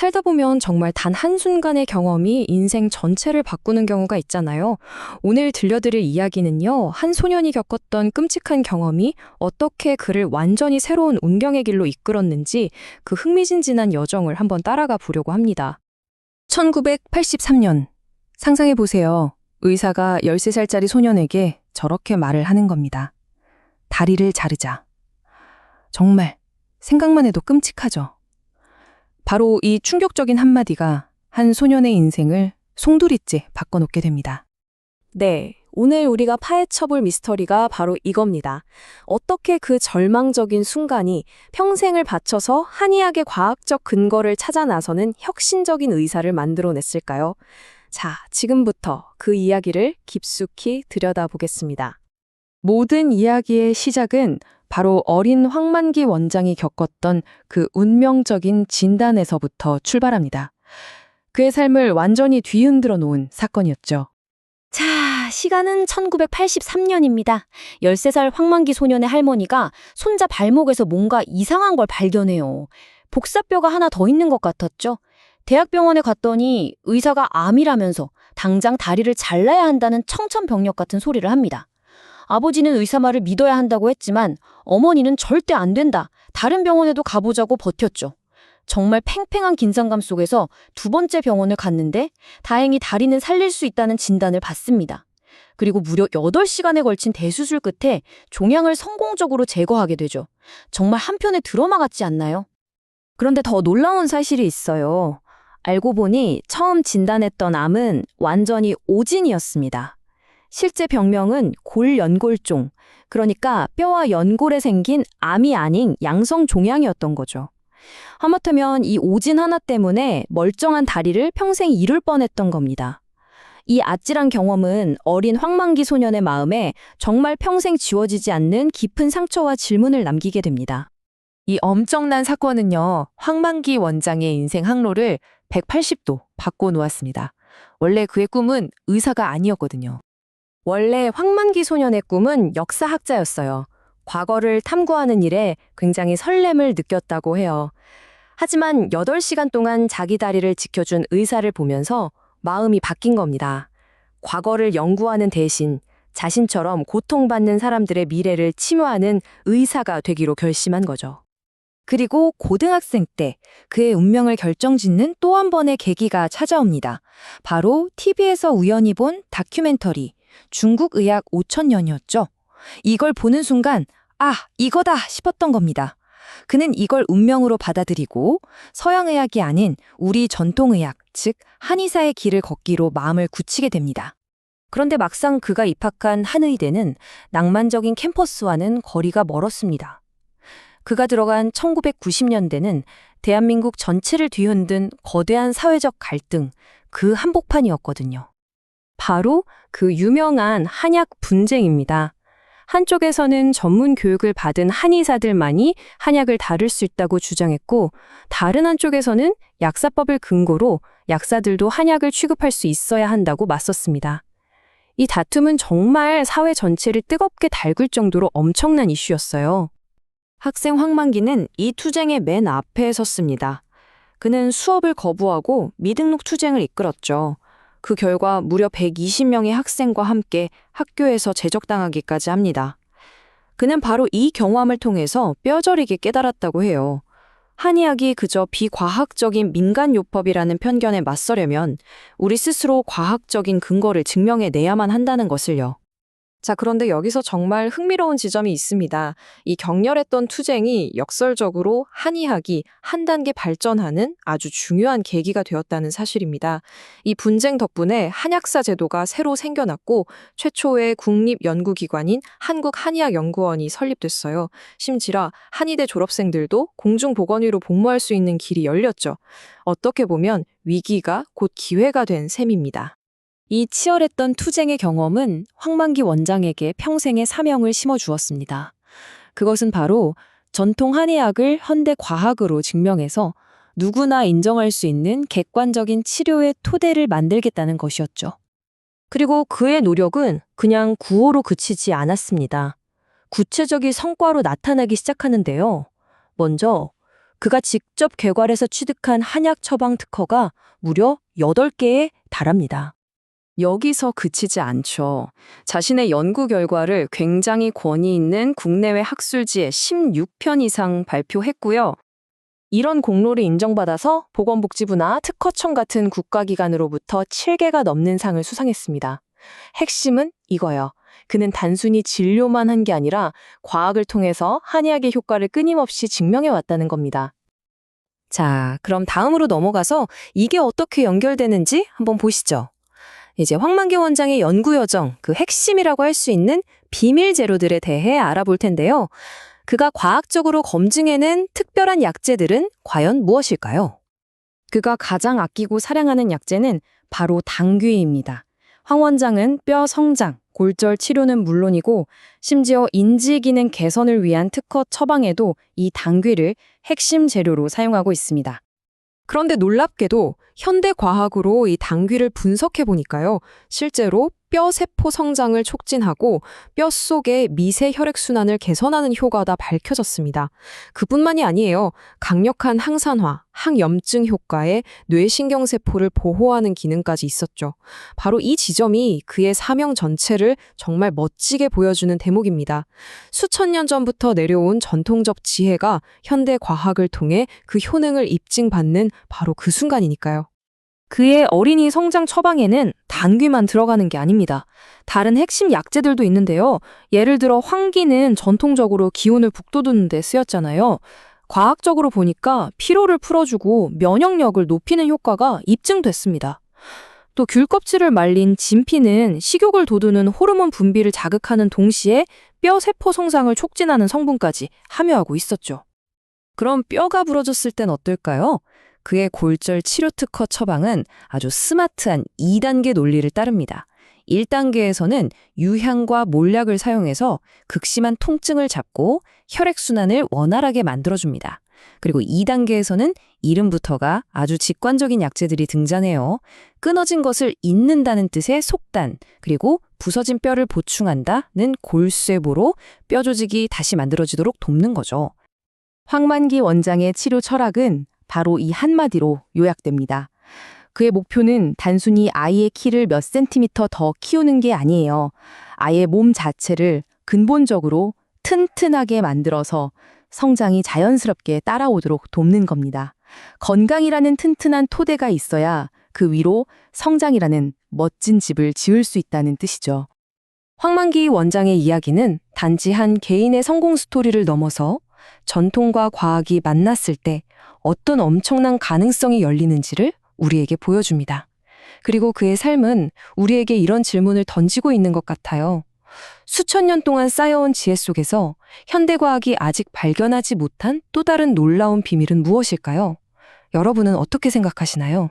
살다 보면 정말 단 한순간의 경험이 인생 전체를 바꾸는 경우가 있잖아요. 오늘 들려드릴 이야기는요, 한 소년이 겪었던 끔찍한 경험이 어떻게 그를 완전히 새로운 운명의 길로 이끌었는지 그 흥미진진한 여정을 한번 따라가 보려고 합니다. 1983년. 상상해 보세요. 의사가 13살짜리 소년에게 저렇게 말을 하는 겁니다. 다리를 자르자. 정말 생각만 해도 끔찍하죠. 바로 이 충격적인 한마디가 한 소년의 인생을 송두리째 바꿔놓게 됩니다. 네, 오늘 우리가 파헤쳐볼 미스터리가 바로 이겁니다. 어떻게 그 절망적인 순간이 평생을 바쳐서 한의학의 과학적 근거를 찾아 나서는 혁신적인 의사를 만들어냈을까요? 자, 지금부터 그 이야기를 깊숙이 들여다보겠습니다. 모든 이야기의 시작은 바로 어린 황만기 원장이 겪었던 그 운명적인 진단에서부터 출발합니다. 그의 삶을 완전히 뒤흔들어 놓은 사건이었죠. 자, 시간은 1983년입니다. 13살 황만기 소년의 할머니가 손자 발목에서 뭔가 이상한 걸 발견해요. 복사뼈가 하나 더 있는 것 같았죠. 대학병원에 갔더니 의사가 암이라면서 당장 다리를 잘라야 한다는 청천벽력 같은 소리를 합니다. 아버지는 의사 말을 믿어야 한다고 했지만 어머니는 절대 안 된다. 다른 병원에도 가보자고 버텼죠. 정말 팽팽한 긴장감 속에서 두 번째 병원을 갔는데 다행히 다리는 살릴 수 있다는 진단을 받습니다. 그리고 무려 8시간에 걸친 대수술 끝에 종양을 성공적으로 제거하게 되죠. 정말 한편의 드라마 같지 않나요? 그런데 더 놀라운 사실이 있어요. 알고 보니 처음 진단했던 암은 완전히 오진이었습니다. 실제 병명은 골연골종, 그러니까 뼈와 연골에 생긴 암이 아닌 양성 종양이었던 거죠. 하마터면 이 오진 하나 때문에 멀쩡한 다리를 평생 잃을 뻔했던 겁니다. 이 아찔한 경험은 어린 황만기 소년의 마음에 정말 평생 지워지지 않는 깊은 상처와 질문을 남기게 됩니다. 이 엄청난 사건은요, 황만기 원장의 인생 항로를 180도 바꿔놓았습니다. 원래 그의 꿈은 의사가 아니었거든요. 원래 황만기 소년의 꿈은 역사학자였어요. 과거를 탐구하는 일에 굉장히 설렘을 느꼈다고 해요. 하지만 8시간 동안 자기 다리를 지켜준 의사를 보면서 마음이 바뀐 겁니다. 과거를 연구하는 대신 자신처럼 고통받는 사람들의 미래를 치료하는 의사가 되기로 결심한 거죠. 그리고 고등학생 때 그의 운명을 결정짓는 또 한 번의 계기가 찾아옵니다. 바로 TV에서 우연히 본 다큐멘터리 중국 의학 5000년이었죠. 이걸 보는 순간 아, 이거다 싶었던 겁니다. 그는 이걸 운명으로 받아들이고 서양의학이 아닌 우리 전통의학, 즉 한의사의 길을 걷기로 마음을 굳히게 됩니다. 그런데 막상 그가 입학한 한의대는 낭만적인 캠퍼스와는 거리가 멀었습니다. 그가 들어간 1990년대는 대한민국 전체를 뒤흔든 거대한 사회적 갈등, 그 한복판이었거든요. 바로 그 유명한 한약 분쟁입니다. 한쪽에서는 전문 교육을 받은 한의사들만이 한약을 다룰 수 있다고 주장했고, 다른 한쪽에서는 약사법을 근거로 약사들도 한약을 취급할 수 있어야 한다고 맞섰습니다. 이 다툼은 정말 사회 전체를 뜨겁게 달굴 정도로 엄청난 이슈였어요. 학생 황만기는 이 투쟁의 맨 앞에 섰습니다. 그는 수업을 거부하고 미등록 투쟁을 이끌었죠. 그 결과 무려 120명의 학생과 함께 학교에서 제적당하기까지 합니다. 그는 바로 이 경험을 통해서 뼈저리게 깨달았다고 해요. 한의학이 그저 비과학적인 민간요법이라는 편견에 맞서려면 우리 스스로 과학적인 근거를 증명해내야만 한다는 것을요. 자, 그런데 여기서 정말 흥미로운 지점이 있습니다. 이 격렬했던 투쟁이 역설적으로 한의학이 한 단계 발전하는 아주 중요한 계기가 되었다는 사실입니다. 이 분쟁 덕분에 한약사 제도가 새로 생겨났고 최초의 국립연구기관인 한국한의학연구원이 설립됐어요. 심지어 한의대 졸업생들도 공중보건의로 복무할 수 있는 길이 열렸죠. 어떻게 보면 위기가 곧 기회가 된 셈입니다. 이 치열했던 투쟁의 경험은 황만기 원장에게 평생의 사명을 심어주었습니다. 그것은 바로 전통 한의학을 현대 과학으로 증명해서 누구나 인정할 수 있는 객관적인 치료의 토대를 만들겠다는 것이었죠. 그리고 그의 노력은 그냥 구호로 그치지 않았습니다. 구체적인 성과로 나타나기 시작하는데요. 먼저 그가 직접 개발해서 취득한 한약 처방 특허가 무려 8개에 달합니다. 여기서 그치지 않죠. 자신의 연구 결과를 굉장히 권위 있는 국내외 학술지에 16편 이상 발표했고요. 이런 공로를 인정받아서 보건복지부나 특허청 같은 국가기관으로부터 7개가 넘는 상을 수상했습니다. 핵심은 이거예요. 그는 단순히 진료만 한 게 아니라 과학을 통해서 한의학의 효과를 끊임없이 증명해 왔다는 겁니다. 자, 그럼 다음으로 넘어가서 이게 어떻게 연결되는지 한번 보시죠. 이제 황만기 원장의 연구 여정, 그 핵심이라고 할 수 있는 비밀 재료들에 대해 알아볼 텐데요. 그가 과학적으로 검증해낸 특별한 약재들은 과연 무엇일까요? 그가 가장 아끼고 사랑하는 약재는 바로 당귀입니다. 황 원장은 뼈 성장, 골절 치료는 물론이고 심지어 인지 기능 개선을 위한 특허 처방에도 이 당귀를 핵심 재료로 사용하고 있습니다. 그런데 놀랍게도 현대 과학으로 이 당귀를 분석해 보니까요. 실제로 뼈 세포 성장을 촉진하고 뼈 속의 미세 혈액 순환을 개선하는 효과가 밝혀졌습니다. 그뿐만이 아니에요. 강력한 항산화, 항염증 효과에 뇌신경 세포를 보호하는 기능까지 있었죠. 바로 이 지점이 그의 사명 전체를 정말 멋지게 보여주는 대목입니다. 수천 년 전부터 내려온 전통적 지혜가 현대 과학을 통해 그 효능을 입증받는 바로 그 순간이니까요. 그의 어린이 성장 처방에는 당귀만 들어가는 게 아닙니다. 다른 핵심 약재들도 있는데요. 예를 들어 황기는 전통적으로 기운을 북돋우는 데 쓰였잖아요. 과학적으로 보니까 피로를 풀어주고 면역력을 높이는 효과가 입증됐습니다. 또 귤껍질을 말린 진피는 식욕을 돋우는 호르몬 분비를 자극하는 동시에 뼈 세포 성장을 촉진하는 성분까지 함유하고 있었죠. 그럼 뼈가 부러졌을 땐 어떨까요? 그의 골절 치료 특허 처방은 아주 스마트한 2단계 논리를 따릅니다. 1단계에서는 유향과 몰약을 사용해서 극심한 통증을 잡고 혈액순환을 원활하게 만들어줍니다. 그리고 2단계에서는 이름부터가 아주 직관적인 약재들이 등장해요. 끊어진 것을 잇는다는 뜻의 속단, 그리고 부서진 뼈를 보충한다는 골쇠보로 뼈 조직이 다시 만들어지도록 돕는 거죠. 황만기 원장의 치료 철학은 바로 이 한마디로 요약됩니다. 그의 목표는 단순히 아이의 키를 몇 센티미터 더 키우는 게 아니에요. 아이의 몸 자체를 근본적으로 튼튼하게 만들어서 성장이 자연스럽게 따라오도록 돕는 겁니다. 건강이라는 튼튼한 토대가 있어야 그 위로 성장이라는 멋진 집을 지을 수 있다는 뜻이죠. 황만기 원장의 이야기는 단지 한 개인의 성공 스토리를 넘어서 전통과 과학이 만났을 때 어떤 엄청난 가능성이 열리는지를 우리에게 보여줍니다. 그리고 그의 삶은 우리에게 이런 질문을 던지고 있는 것 같아요. 수천 년 동안 쌓여온 지혜 속에서 현대과학이 아직 발견하지 못한 또 다른 놀라운 비밀은 무엇일까요? 여러분은 어떻게 생각하시나요?